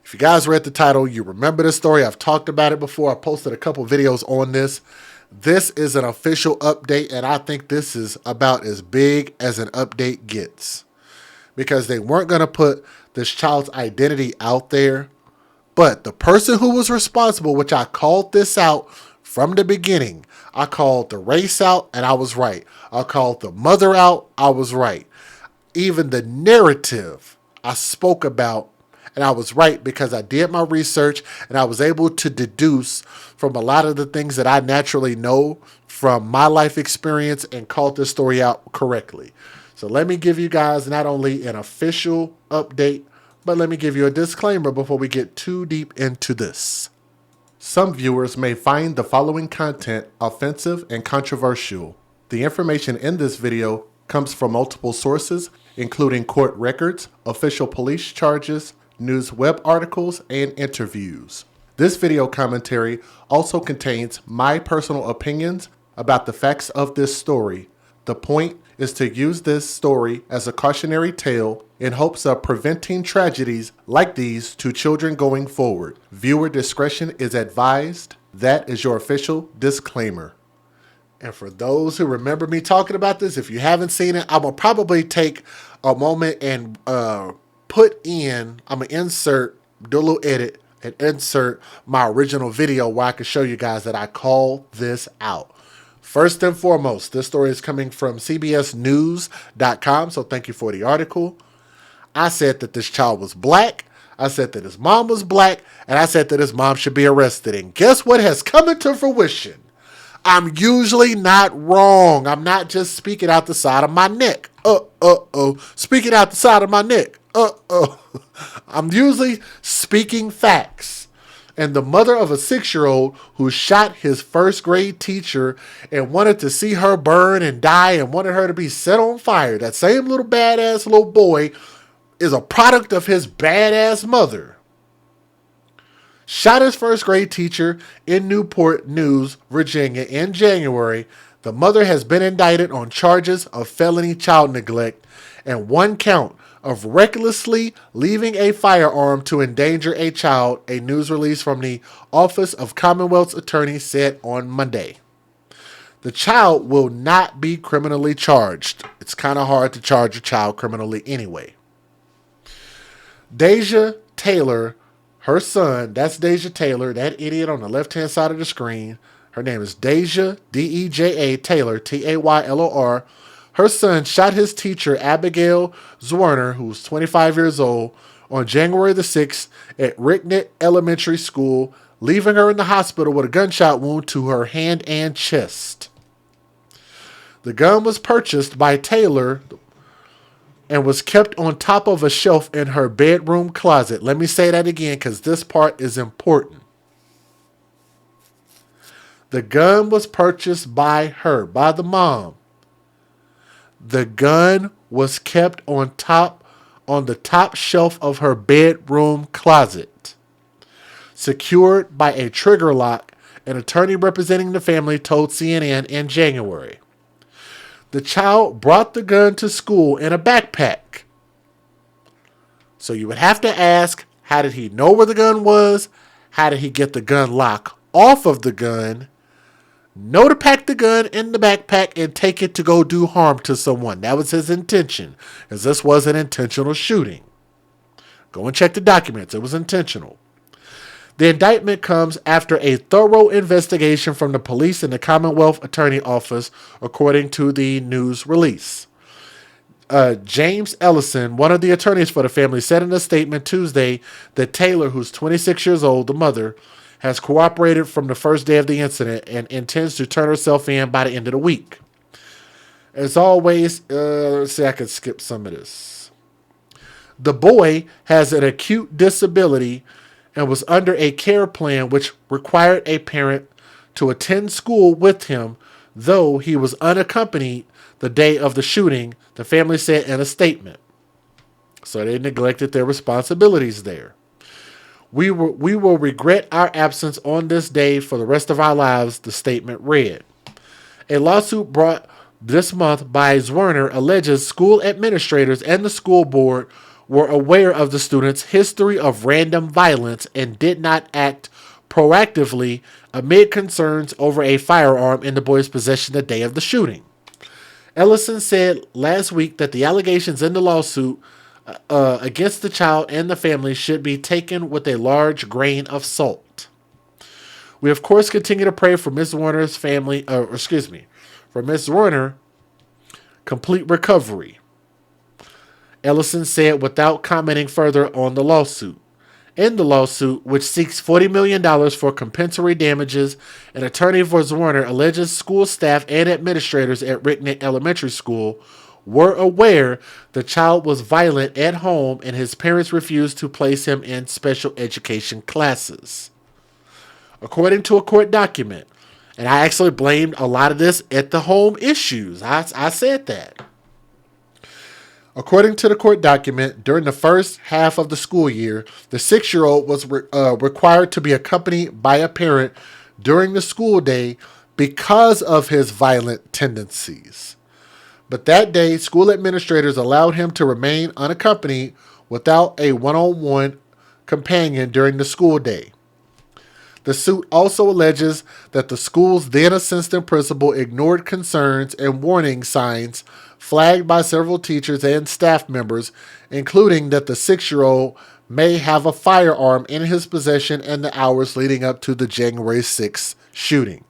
If you guys read the title, you remember this story. I've talked about it before. I posted a couple videos on this. This is an official update, and I think this is about as big as an update gets. Because they weren't going to put this child's identity out there. But the person who was responsible, which I called this out from the beginning, I called the race out, and I was right. I called the mother out, I was right. Even the narrative I spoke about, and I was right because I did my research and I was able to deduce from a lot of the things that I naturally know from my life experience and called this story out correctly. So let me give you guys not only an official update, but let me give you a disclaimer before we get too deep into this. Some viewers may find the following content offensive and controversial. The information in this video comes from multiple sources, including court records, official police charges, news web articles, and interviews. This video commentary also contains my personal opinions about the facts of this story. The point is to use this story as a cautionary tale in hopes of preventing tragedies like these to children going forward. Viewer discretion is advised. That is your official disclaimer. And for those who remember me talking about this, if you haven't seen it, I'm going to probably take a moment and I'm going to insert, do a little edit and insert my original video where I can show you guys that I call this out. First and foremost, this story is coming from cbsnews.com, so thank you for the article. I said that this child was black. I said that his mom was black, and I said that his mom should be arrested. And guess what has come into fruition? I'm usually not wrong. I'm not just speaking out the side of my neck. Speaking out the side of my neck. I'm usually speaking facts. And the mother of a 6-year-old who shot his first grade teacher and wanted to see her burn and die and wanted her to be set on fire, that same little badass little boy is a product of his badass mother. Shot his first grade teacher in Newport News, Virginia in January. The mother has been indicted on charges of felony child neglect and 1 count of recklessly leaving a firearm to endanger a child, a news release from the Office of Commonwealth's Attorney said on Monday. The child will not be criminally charged. It's kind of hard to charge a child criminally anyway. Deja Taylor, her son, that's Deja Taylor, that idiot on the left-hand side of the screen. Her name is Deja, D-E-J-A, Taylor, T-A-Y-L-O-R. Her son shot his teacher, Abigail Zwerner, who was 25 years old, on January the 6th at Ricknett Elementary School, leaving her in the hospital with a gunshot wound to her hand and chest. The gun was purchased by Taylor and was kept on top of a shelf in her bedroom closet. Let me say that again because this part is important. The gun was purchased by her, by the mom. The gun was kept on the top shelf of her bedroom closet, secured by a trigger lock, an attorney representing the family told CNN in January. The child brought the gun to school in a backpack. So you would have to ask, how did he know where the gun was? How did he get the gun lock off of the gun? Know to pack the gun in the backpack and take it to go do harm to someone. That was his intention, because this was an intentional shooting. Go and check the documents. It was intentional. The indictment comes after a thorough investigation from the police and the Commonwealth Attorney Office, according to the news release. James Ellison, one of the attorneys for the family, said in a statement Tuesday that Taylor, who's 26 years old, the mother, has cooperated from the first day of the incident and intends to turn herself in by the end of the week. As always, let's see, I could skip some of this. The boy has an acute disability and was under a care plan which required a parent to attend school with him, though he was unaccompanied the day of the shooting, the family said in a statement. So they neglected their responsibilities there. We will regret our absence on this day for the rest of our lives, the statement read. A lawsuit brought this month by Zwerner alleges school administrators and the school board were aware of the student's history of random violence and did not act proactively amid concerns over a firearm in the boy's possession the day of the shooting. Ellison said last week that the allegations in the lawsuit against the child and the family should be taken with a large grain of salt. We, of course, continue to pray for Ms. Warner's family, for Ms. Warner complete recovery, Ellison said without commenting further on the lawsuit. In the lawsuit, which seeks $40 million for compensatory damages, an attorney for Warner alleges school staff and administrators at Ricknick Elementary School were aware the child was violent at home and his parents refused to place him in special education classes. According to a court document, and I actually blamed a lot of this at the home issues. I said that. According to the court document, during the first half of the school year, the 6-year-old was required to be accompanied by a parent during the school day because of his violent tendencies. But that day, school administrators allowed him to remain unaccompanied without a one-on-one companion during the school day. The suit also alleges that the school's then assistant principal ignored concerns and warning signs flagged by several teachers and staff members, including that the 6-year-old may have a firearm in his possession in the hours leading up to the January 6th shooting.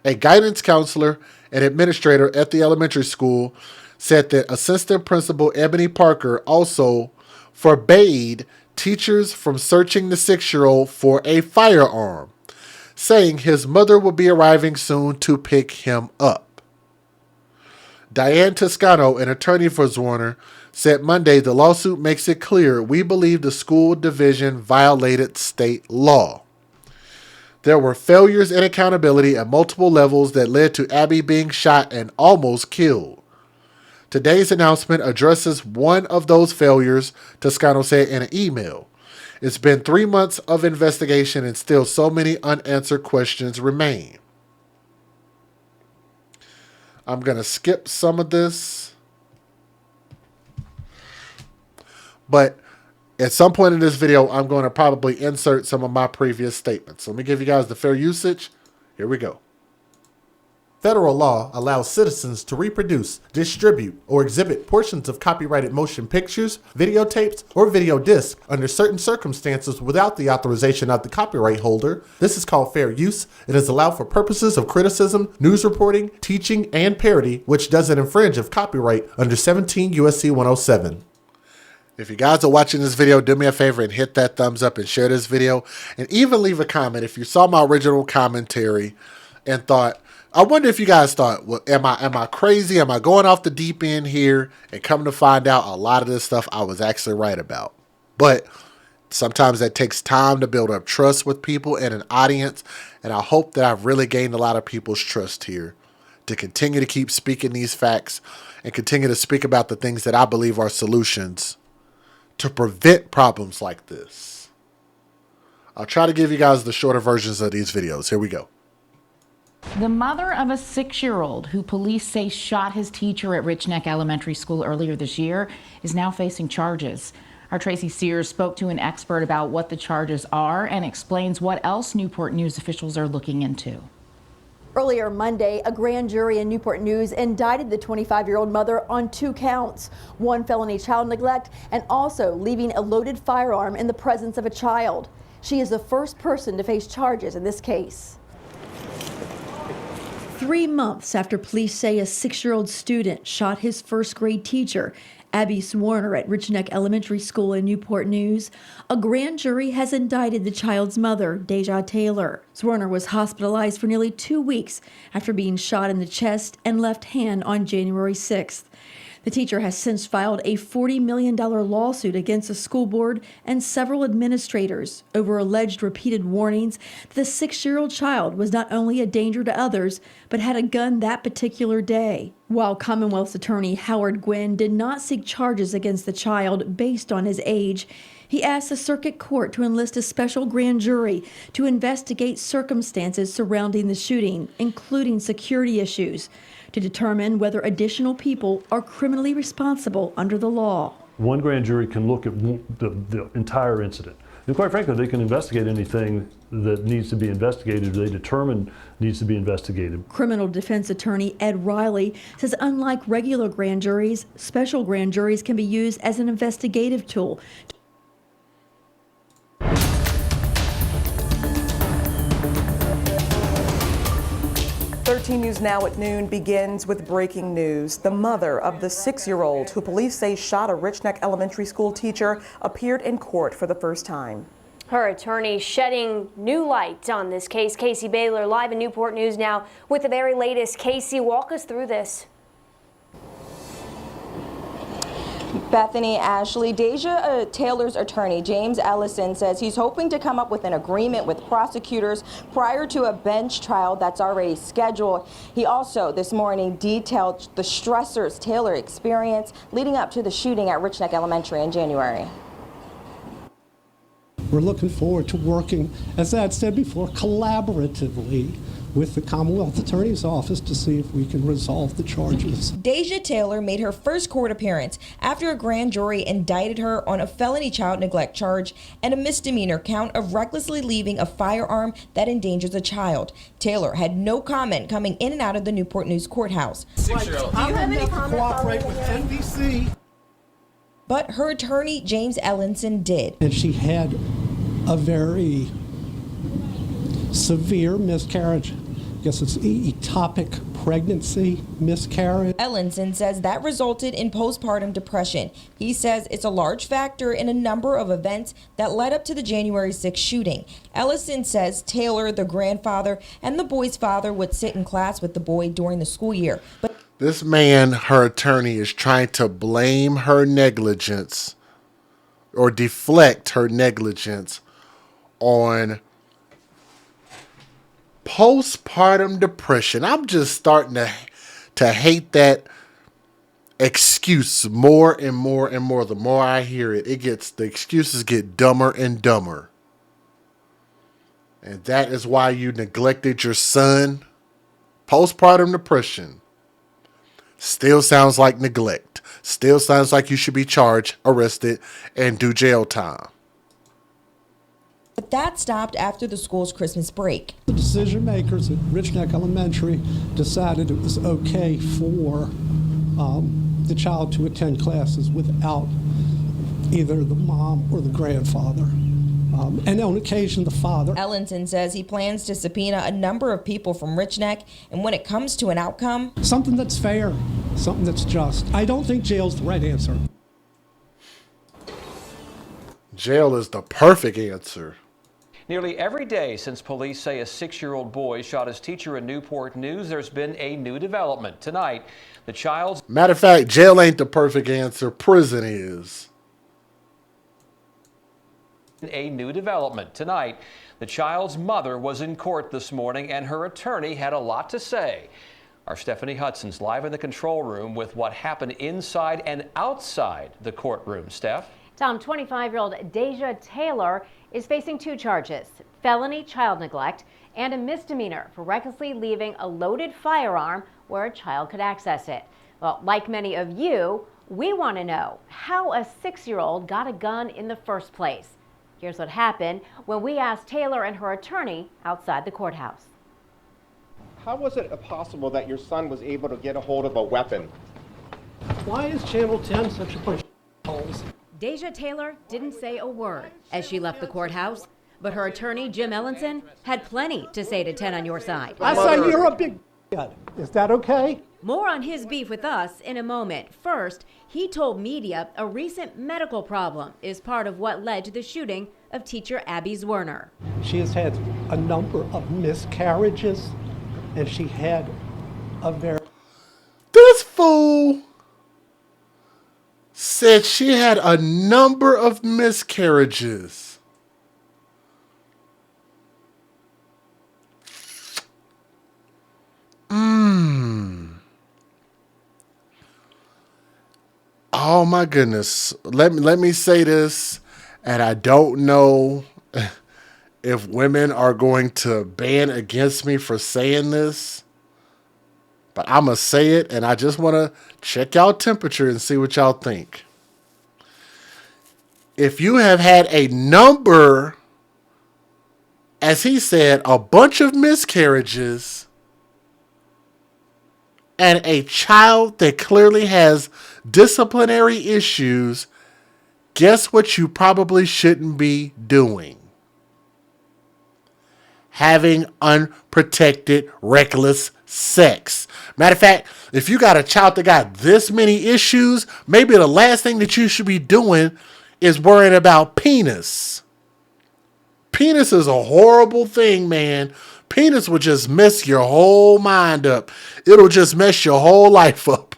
A guidance counselor and administrator at the elementary school said that Assistant Principal Ebony Parker also forbade teachers from searching the 6-year-old for a firearm, saying his mother would be arriving soon to pick him up. Diane Toscano, an attorney for Warner, said Monday the lawsuit makes it clear we believe the school division violated state law. There were failures in accountability at multiple levels that led to Abby being shot and almost killed. Today's announcement addresses one of those failures, Toscano said in an email. It's been 3 months of investigation and still so many unanswered questions remain. I'm going to skip some of this. But at some point in this video, I'm going to probably insert some of my previous statements. So let me give you guys the fair usage. Here we go. Federal law allows citizens to reproduce, distribute, or exhibit portions of copyrighted motion pictures, videotapes, or video discs under certain circumstances without the authorization of the copyright holder. This is called fair use. It is allowed for purposes of criticism, news reporting, teaching, and parody, which doesn't infringe of copyright under 17 U.S.C. 107. If you guys are watching this video, do me a favor and hit that thumbs up and share this video. And even leave a comment if you saw my original commentary and thought, I wonder if you guys thought, well, am I crazy? Am I going off the deep end here? And come to find out, a lot of this stuff I was actually right about. But sometimes that takes time to build up trust with people and an audience. And I hope that I've really gained a lot of people's trust here to continue to keep speaking these facts and continue to speak about the things that I believe are solutions to prevent problems like this. I'll try to give you guys the shorter versions of these videos. Here we go. The mother of a 6-year-old who police say shot his teacher at Rich Neck Elementary School earlier this year is now facing charges. Our Tracy Sears spoke to an expert about what the charges are and explains what else Newport News officials are looking into. Earlier Monday, a grand jury in Newport News indicted the 25-year-old mother on 2 counts, 1 felony child neglect and also leaving a loaded firearm in the presence of a child. She is the first person to face charges in this case. 3 months after police say a 6-year-old student shot his first-grade teacher, Abby Swarner, at Rich Neck Elementary School in Newport News, a grand jury has indicted the child's mother, Deja Taylor. Swarner was hospitalized for nearly 2 weeks after being shot in the chest and left hand on January 6th. The teacher has since filed a $40 million lawsuit against the school board and several administrators over alleged repeated warnings that the 6-year-old child was not only a danger to others, but had a gun that particular day. While Commonwealth's attorney Howard Gwynn did not seek charges against the child based on his age, he asked the circuit court to enlist a special grand jury to investigate circumstances surrounding the shooting, including security issues, to determine whether additional people are criminally responsible under the law. One grand jury can look at the entire incident. And quite frankly, they can investigate anything that needs to be investigated, or they determine needs to be investigated. Criminal defense attorney Ed Riley says unlike regular grand juries, special grand juries can be used as an investigative tool. 13 News Now at noon begins with breaking news. The mother of the 6-year-old who police say shot a Rich Neck Elementary School teacher appeared in court for the first time. Her attorney shedding new light on this case. Casey Baylor live in Newport News Now with the very latest. Casey, walk us through this. Bethany, Ashley, Deja Taylor's attorney, James Ellison, says he's hoping to come up with an agreement with prosecutors prior to a bench trial that's already scheduled. He also this morning detailed the stressors Taylor experienced leading up to the shooting at Rich Neck Elementary in January. We're looking forward to working, as I had said before, collaboratively with the Commonwealth Attorney's Office to see if we can resolve the charges. Deja Taylor made her first court appearance after a grand jury indicted her on a felony child neglect charge and a misdemeanor count of recklessly leaving a firearm that endangers a child. Taylor had no comment coming in and out of the Newport News courthouse. 6-year-old. I would never cooperate with NBC. But her attorney, James Ellison, did. And she had a very severe miscarriage. I guess it's ectopic pregnancy miscarriage. Ellison says that resulted in postpartum depression. He says it's a large factor in a number of events that led up to the January 6th shooting. Ellison says Taylor, the grandfather, and the boy's father would sit in class with the boy during the school year. But this man, her attorney, is trying to blame her negligence or deflect her negligence on postpartum depression. I'm just starting to hate that excuse more and more and more. The more I hear it, the excuses get dumber and dumber. And that is why you neglected your son. Postpartum depression still sounds like neglect. Still sounds like you should be charged, arrested, and do jail time. But that stopped after the school's Christmas break. The decision makers at Rich Neck Elementary decided it was okay for the child to attend classes without either the mom or the grandfather. And on occasion, the father. Ellison says he plans to subpoena a number of people from Rich Neck, and when it comes to an outcome, something that's fair, something that's just. I don't think jail's the right answer. Jail is the perfect answer. Nearly every day since police say a 6-year-old boy shot his teacher in Newport News, there's been a new development. Tonight, the child's... Matter of fact, jail ain't the perfect answer. Prison is. A new development. Tonight, the child's mother was in court this morning and her attorney had a lot to say. Our Stephanie Hudson's live in the control room with what happened inside and outside the courtroom. Steph? Tom, 25-year-old Deja Taylor is facing 2 charges, felony child neglect and a misdemeanor for recklessly leaving a loaded firearm where a child could access it. Well, like many of you, we want to know how a 6-year-old got a gun in the first place. Here's what happened when we asked Taylor and her attorney outside the courthouse. How was it possible that your son was able to get a hold of a weapon? Why is Channel 10 such a bunch of holes? Deja Taylor didn't say a word as she left the courthouse, but her attorney, Jim Ellison, had plenty to say to 10 on your side. I say you're a big kid. Is that okay? More on his beef with us in a moment. First, he told media a recent medical problem is part of what led to the shooting of teacher Abby Zwerner. She has had a number of miscarriages, and she had a very... This fool said she had a number of miscarriages. Oh my goodness. Let me say this, and I don't know if women are going to ban against me for saying this, but I'm going to say it, and I just want to check y'all temperature and see what y'all think. if you have had a number, as he said, a bunch of miscarriages, and a child that clearly has disciplinary issues, guess what you probably shouldn't be doing? Having unprotected, reckless sex. Matter of fact, if you got a child that got this many issues, maybe the last thing that you should be doing is worrying about penis. Penis is a horrible thing, man. Penis will just mess your whole mind up. It'll just mess your whole life up.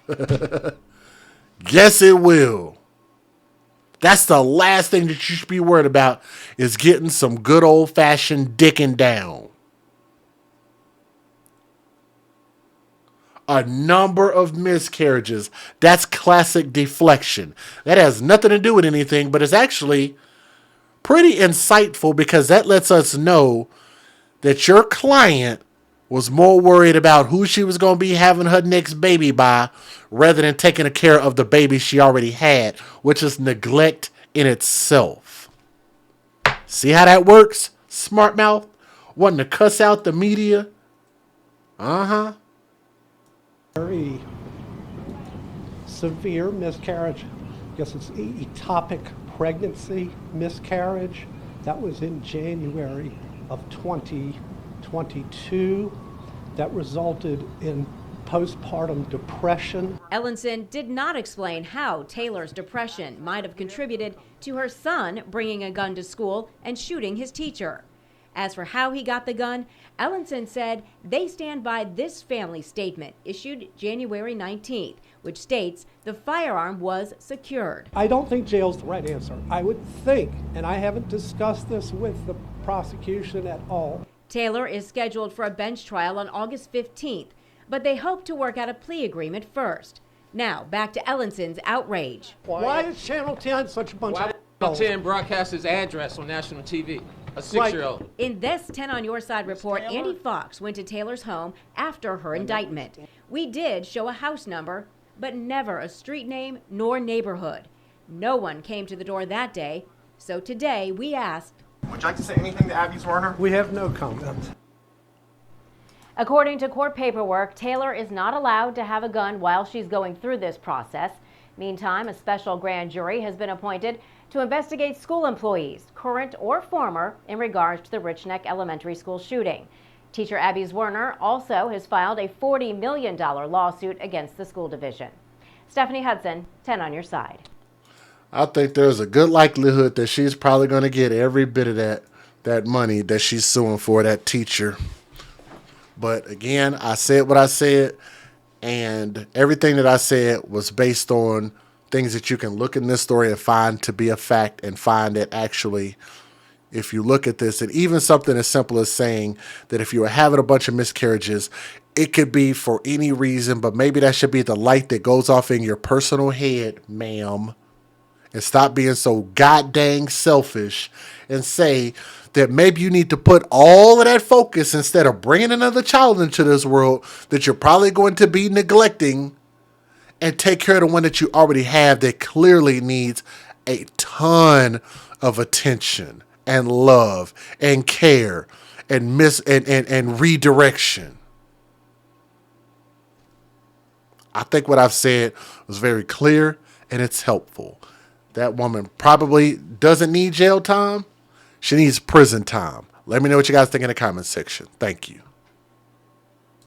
Yes, it will. That's the last thing that you should be worried about, is getting some good old-fashioned dicking down. A number of miscarriages. That's classic deflection. That has nothing to do with anything, but it's actually pretty insightful, because that lets us know that your client was more worried about who she was going to be having her next baby by, rather than taking care of the baby she already had, which is neglect in itself. See how that works, smart mouth? Wanting to cuss out the media? Uh-huh. Very severe miscarriage. I guess it's ectopic pregnancy miscarriage. That was in January of 2022. That resulted in postpartum depression. Ellenson did not explain how Taylor's depression might have contributed to her son bringing a gun to school and shooting his teacher. As for how he got the gun, Ellenson said they stand by this family statement issued January 19th, which states the firearm was secured. I don't think jail's the right answer. I would think, and I haven't discussed this with the prosecution at all. Taylor is scheduled for a bench trial on August 15th, but they hope to work out a plea agreement first. Now, back to Ellenson's outrage. Why is Channel 10 such a bunch of Channel 10 broadcasts his address on national TV? A 6-year-old. In this 10 on Your Side report, Andy Fox went to Taylor's home after her indictment. We did show a house number, but never a street name nor neighborhood. No one came to the door that day, so today we asked, Would you like to say anything to Abby Zwerner? We have no comment. according to court paperwork, Taylor is not allowed to have a gun while she's going through this process. Meantime, a special grand jury has been appointed to investigate school employees, current or former, in regards to the Rich Neck Elementary School shooting. Teacher Abby Zwerner also has filed a $40 million lawsuit against the school division. Stephanie Hudson, 10 on Your Side. I think there's a good likelihood that she's probably going to get every bit of that money that she's suing for, that teacher. But again, I said what I said, and everything that I said was based on things that you can look in this story and find to be a fact, and find that actually, if you look at this, and even something as simple as saying that if you were having a bunch of miscarriages, it could be for any reason, but maybe that should be the light that goes off in your personal head, ma'am. And stop being so goddamn selfish and say that maybe you need to put all of that focus, instead of bringing another child into this world that you're probably going to be neglecting, and take care of the one that you already have that clearly needs a ton of attention and love and care and redirection. I think what I've said was very clear, and it's helpful. That woman probably doesn't need jail time. She needs prison time. Let me know what you guys think in the comments section. Thank you.